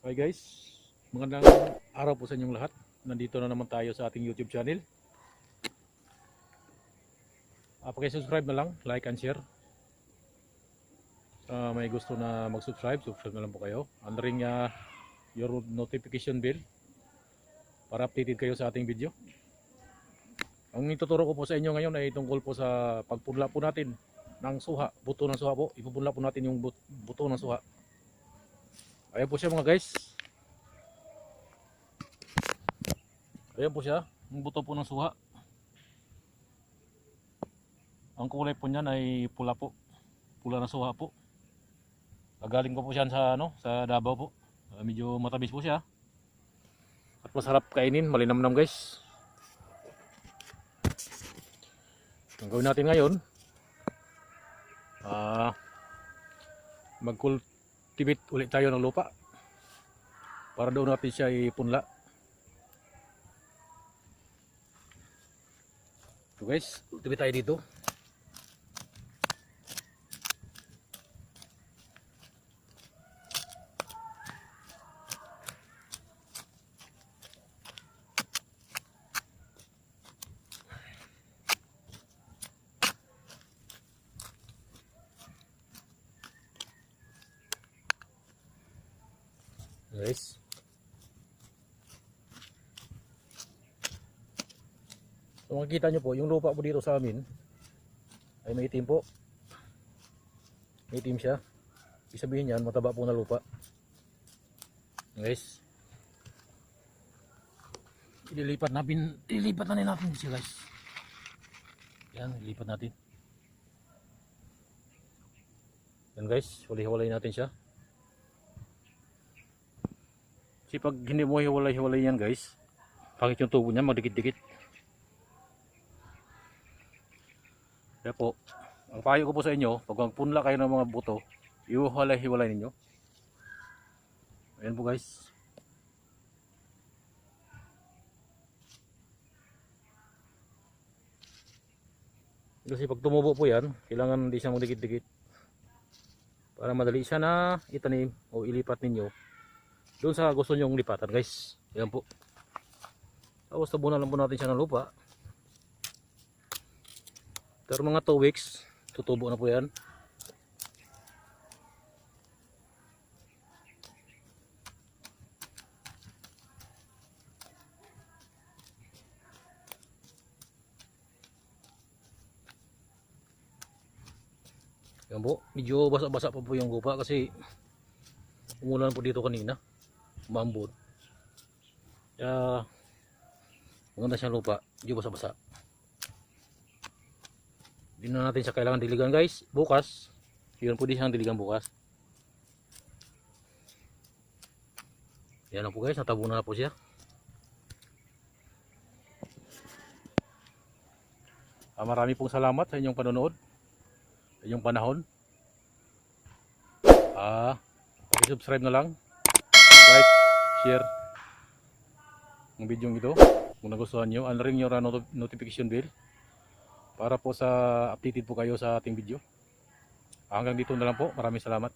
Hi guys, magandang araw po sa inyong lahat. Nandito na naman tayo sa ating YouTube channel. Paki-subscribe na lang, like and share. May gusto na mag-subscribe, subscribe na lang po kayo. And ring your notification bell para updated kayo sa ating video. Ang ituturo ko po sa inyo ngayon ay tungkol po sa pagpunla po natin ng suha, buto ng suha po. Ipupunla po natin yung buto ng suha. Ayan po siya mga guys. Ayan po siya, ang buto po ng suha. Ang kulay po niyan ay pula po. Pula ng suha po. Galing ko po siya sa Davao po. Medyo matamis po siya. At masarap kainin, malinamnam guys. Ang gawin natin ngayon, mag-cultivate ulit tayo ng lupa para doon natin siya ipunla. So guys, cultivate tayo dito. Guys, so makikita nyo po yung lupa po dito sa amin ay may itim po, may itim siya. Ibig sabihin yan, mataba po na lupa guys. Ililipat na natin siya guys. Yan, ililipat natin yan guys, huli-hulay natin siya. Kasi pag hindi mo hiwalay-hiwalay yan guys, pangit yung tubo niya, magdikit-dikit. Kaya po, ang payo ko po sa inyo, pag magpunla kayo ng mga buto, ihiwalay-hiwalay ninyo. Ayan po guys. Kasi pag tumubo po yan, kailangan hindi siya magdikit-dikit para madali siya na itanim o ilipat ninyo doon sa gusto nyong lipatan guys. Ayan po. Tapos tabunan lang po natin siya ng lupa. Pero mga 2 weeks tutubo na po yan. Ayan po. Medyo basa-basa pa po yung lupa kasi umulan po dito kanina. Umambon. Kaya maganda siyang lupa, medyo basa-basa. Hindi na natin siya kailangan diligan guys. Bukas, yun po din siyang diligan bukas. Yan na po guys, natabunan na po siya. Marami pong salamat sa inyong panonood, sa inyong panahon. Subscribe na lang, like, share ang video ito kung nagustuhan nyo, and ring your notification bell para po sa updated po kayo sa ating video. Hanggang dito na lang po, maraming salamat.